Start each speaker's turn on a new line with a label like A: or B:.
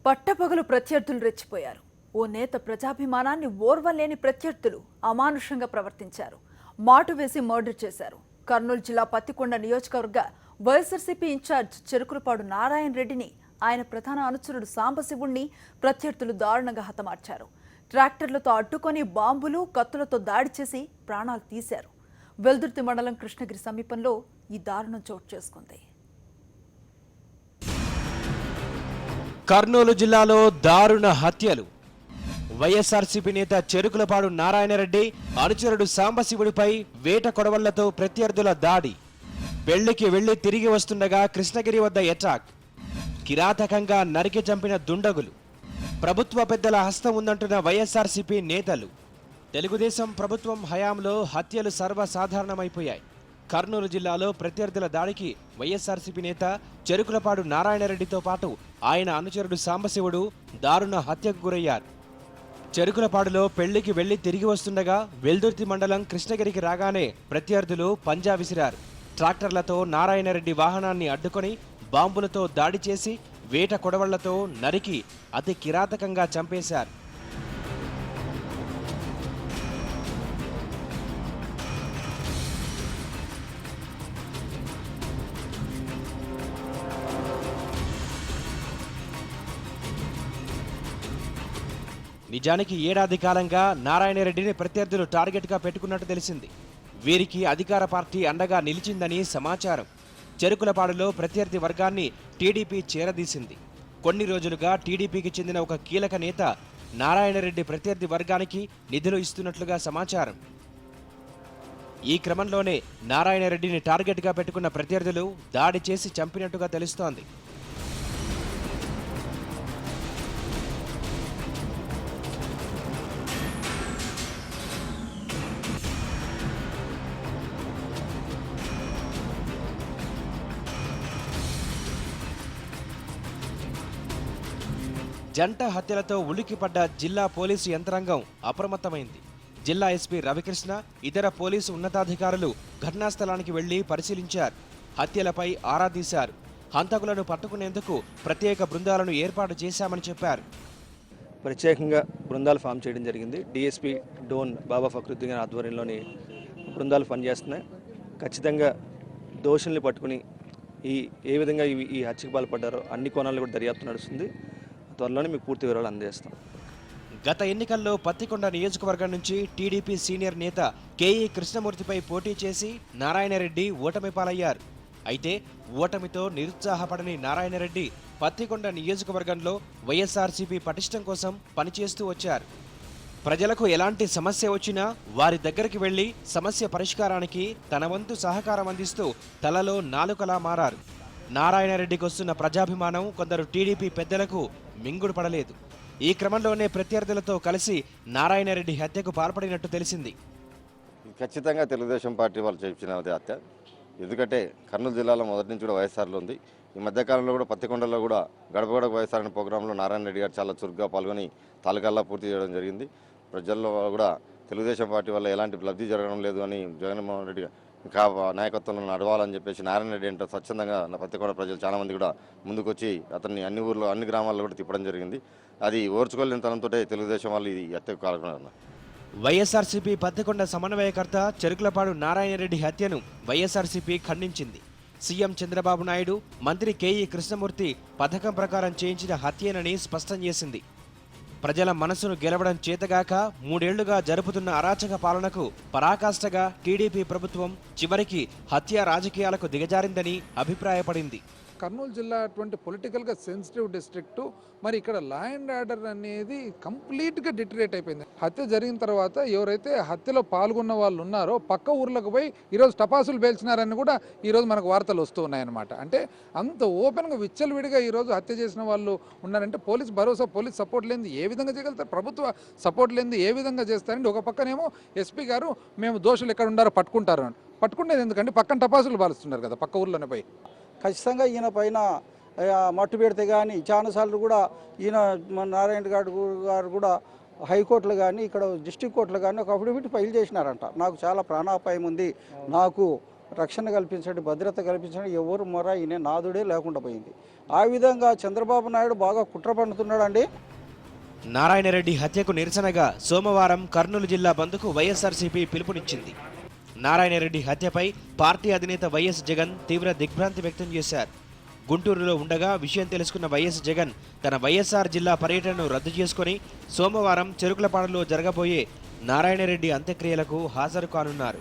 A: పట్టపగలు ప్రత్యర్థులు రెచ్చిపోయారు. ఓ నేత ప్రజాభిమానాన్ని ఓర్వలేని ప్రత్యర్థులు అమానుషంగా ప్రవర్తించారు. మాటు వేసి మర్డర్ చేశారు. కర్నూలు జిల్లా పత్తికొండ నియోజకవర్గ వైఎస్ఆర్సీపీ ఇన్ఛార్జ్ చెరుకులపాడు నారాయణ రెడ్డిని, ఆయన ప్రధాన అనుచరుడు సాంబశివుణ్ణి ప్రత్యర్థులు దారుణంగా హతమార్చారు. ట్రాక్టర్లతో అడ్డుకొని బాంబులు, కత్తులతో దాడి చేసి ప్రాణాలు తీశారు. వెల్దుర్తి మండలం కృష్ణగిరి సమీపంలో ఈ దారుణం చోటు చేసుకుంది.
B: కర్నూలు జిల్లాలో దారుణ హత్యలు. వైఎస్ఆర్సీపీ నేత చెరుకులపాడు నారాయణరెడ్డి అనుచరుడు సాంబశివుడిపై వేట కొడవళ్లతో ప్రత్యర్థుల దాడి. పెళ్లికి వెళ్లి తిరిగి వస్తుండగా కృష్ణగిరి వద్ద అటాక్. కిరాతకంగా నరికి చంపిన దుండగులు. ప్రభుత్వ పెద్దల హస్తం ఉందంటున్న వైఎస్ఆర్సీపీ నేతలు. తెలుగుదేశం ప్రభుత్వం హయాంలో హత్యలు సర్వసాధారణమైపోయాయి. కర్నూలు జిల్లాలో ప్రత్యర్థుల దాడికి వైఎస్ఆర్సీపీ నేత చెరుకులపాడు నారాయణరెడ్డితో పాటు ఆయన అనుచరుడు సాంబశివుడు దారుణ హత్యకు గురయ్యారు. చెరుకులపాడులో పెళ్లికి వెళ్లి తిరిగి వస్తుండగా వెల్దుర్తి మండలం కృష్ణగిరికి రాగానే ప్రత్యర్థులు పంజా విసిరారు. ట్రాక్టర్లతో నారాయణరెడ్డి వాహనాన్ని అడ్డుకొని బాంబులతో దాడి చేసి వేట కొడవళ్లతో నరికి అతి కిరాతకంగా చంపేశారు. నిజానికి ఏడాది కాలంగా నారాయణరెడ్డిని ప్రత్యర్థులు టార్గెట్గా పెట్టుకున్నట్టు తెలిసింది. వీరికి అధికార పార్టీ అండగా నిలిచిందని సమాచారం. చెరుకులపాడులో ప్రత్యర్థి వర్గాన్ని టీడీపీ చేరదీసింది. కొన్ని రోజులుగా టీడీపీకి చెందిన ఒక కీలక నేత నారాయణరెడ్డి ప్రత్యర్థి వర్గానికి నిధులు ఇస్తున్నట్లుగా సమాచారం. ఈ క్రమంలోనే నారాయణరెడ్డిని టార్గెట్గా పెట్టుకున్న ప్రత్యర్థులు దాడి చేసి చంపినట్టుగా తెలుస్తోంది. జంట హత్యలతో ఉలిక్కిపడ్డ జిల్లా పోలీసు యంత్రాంగం అప్రమత్తమైంది. జిల్లా ఎస్పీ రవికృష్ణ, ఇతర పోలీసు ఉన్నతాధికారులు ఘటనా స్థలానికి వెళ్లి పరిశీలించారు. హత్యలపై ఆరా తీశారు. హంతకులను పట్టుకునేందుకు ప్రత్యేక బృందాలను ఏర్పాటు చేశామని చెప్పారు.
C: ప్రత్యేకంగా బృందాలు ఫామ్ చేయడం జరిగింది. డిఎస్పీ డోన్ బాబా ఫక్రుద్దీన్ ఆధ్వర్యంలోని బృందాలు పనిచేస్తున్నాయి. ఖచ్చితంగా దోషుల్ని పట్టుకుని ఏ విధంగా ఈ హత్యకు పాల్పడ్డారో అన్ని కోణాల్లో కూడా దర్యాప్తు నడుస్తుంది. త్వరలోనే మీకు పూర్తి వివరాలు అందజేస్తాం.
B: గత ఎన్నికల్లో పత్తికొండ నియోజకవర్గం నుంచి టీడీపీ సీనియర్ నేత కేఈ కృష్ణమూర్తిపై పోటీ చేసి నారాయణరెడ్డి ఓటమి పాలయ్యారు. అయితే ఓటమితో నిరుత్సాహపడని నారాయణరెడ్డి పత్తికొండ నియోజకవర్గంలో వైఎస్ఆర్సీపీ పటిష్టం కోసం పనిచేస్తూ వచ్చారు. ప్రజలకు ఎలాంటి సమస్య వచ్చినా వారి దగ్గరికి వెళ్లి సమస్య పరిష్కారానికి తన వంతు సహకారం అందిస్తూ తలలో నాలుకలా మారారు. నారాయణరెడ్డికి వస్తున్న ప్రజాభిమానం కొందరు టీడీపీ పెద్దలకు మింగుడు పడలేదు. ఈ క్రమంలోనే ప్రత్యర్థులతో కలిసి నారాయణరెడ్డి హత్యకు పాల్పడినట్టు తెలిసింది.
D: ఖచ్చితంగా తెలుగుదేశం పార్టీ వాళ్ళు చేయించిన హత్య. ఎందుకంటే కర్నూలు జిల్లాలో మొదటి నుంచి కూడా వైఎస్ఆర్లో ఉంది. ఈ మధ్యకాలంలో కూడా పత్తికొండలో కూడా గడప గడప వైఎస్ఆర్ అనే ప్రోగ్రాంలో నారాయణరెడ్డి గారు చాలా చురుగ్గా పాల్గొని తాలూకాల్లో పూర్తి చేయడం జరిగింది. ప్రజల్లో కూడా తెలుగుదేశం పార్టీ వల్ల ఎలాంటి లబ్ధి జరగడం లేదు అని జగన్మోహన్ రెడ్డి ఇంకా నాయకత్వంలో నడవాలని చెప్పేసి నారాయణరెడ్డి అంటే స్వచ్ఛందంగా పత్తికొండ ప్రజలు చాలామంది కూడా ముందుకొచ్చి అతన్ని అన్ని ఊర్లో అన్ని గ్రామాల్లో కూడా తిప్పడం జరిగింది. అది ఓర్చుకోలేని తనంతో తెలుగుదేశం వాళ్ళు ఈ హత్యకు కారణం.
B: వైఎస్ఆర్సీపీ పత్తికొండ సమన్వయకర్త చెరుకులపాడు నారాయణరెడ్డి హత్యను వైఎస్ఆర్సీపీ ఖండించింది. సీఎం చంద్రబాబు నాయుడు, మంత్రి కేఈ కృష్ణమూర్తి పథకం ప్రకారం చేయించిన హత్యేనని స్పష్టం చేసింది. ప్రజల మనసును గెలవడం చేతగాక 3 ఏళ్లుగా జరుపుతున్న అరాచక పాలనకు పరాకాష్ఠగా టీడీపీ ప్రభుత్వం చివరికి హత్య రాజకీయాలకు దిగజారిందని అభిప్రాయపడింది.
E: కర్నూలు జిల్లా అటువంటి పొలిటికల్గా సెన్సిటివ్ డిస్ట్రిక్ట్, మరి ఇక్కడ లా అండ్ ఆర్డర్ అనేది కంప్లీట్గా డిటరేట్ అయిపోయింది. హత్య జరిగిన తర్వాత ఎవరైతే హత్యలో పాల్గొన్న వాళ్ళు ఉన్నారో పక్క ఊర్లకు పోయి ఈరోజు టపాసులు పేల్చినారని కూడా ఈరోజు మనకు వార్తలు వస్తూ ఉన్నాయన్నమాట. అంటే అంత ఓపెన్గా విచ్చలవిడిగా ఈరోజు హత్య చేసిన వాళ్ళు ఉన్నారంటే పోలీస్ భరోసా, పోలీస్ సపోర్ట్ లేనిది ఏ విధంగా చేయగలుగుతారు, ప్రభుత్వ సపోర్ట్ లేనిది ఏ విధంగా చేస్తారంటే ఒక పక్కనేమో ఎస్పీ గారు మేము దోషులు ఎక్కడ ఉన్నారో పట్టుకుంటారు అని. పట్టుకునేది ఎందుకంటే పక్కన టపాసులు పాలుస్తున్నారు కదా పక్క ఊర్లోనే పోయి.
F: ఖచ్చితంగా ఈయన పైన మట్టు పెడితే కానీ చాలాసార్లు కూడా ఈయన నారాయణ గారు కూడా హైకోర్టులు కానీ ఇక్కడ డిస్ట్రిక్ట్ కోర్టులు కానీ ఒక అఫిడవిట్ ఫైల్ చేసినారంట. నాకు చాలా ప్రాణాపాయం ఉంది, నాకు రక్షణ కల్పించండి, భద్రత కల్పించండి, ఎవరు మొర ఈయన నాదుడే లేకుండా పోయింది. ఆ విధంగా చంద్రబాబు నాయుడు బాగా కుట్ర పన్నుతున్నాడండి.
B: నారాయణరెడ్డి హత్యకు నిరసనగా సోమవారం కర్నూలు జిల్లా బంద్కు వైఎస్ఆర్సీపీ పిలుపునిచ్చింది. నారాయణరెడ్డి హత్యపై పార్టీ అధినేత వైఎస్ జగన్ తీవ్ర దిగ్భ్రాంతి వ్యక్తం చేశారు. గుంటూరులో ఉండగా విషయం తెలుసుకున్న వైఎస్ జగన్ తన వైఎస్ఆర్ జిల్లా పర్యటనను రద్దు చేసుకుని సోమవారం చెరుకులపాడులో జరగబోయే నారాయణరెడ్డి అంత్యక్రియలకు హాజరు కానున్నారు.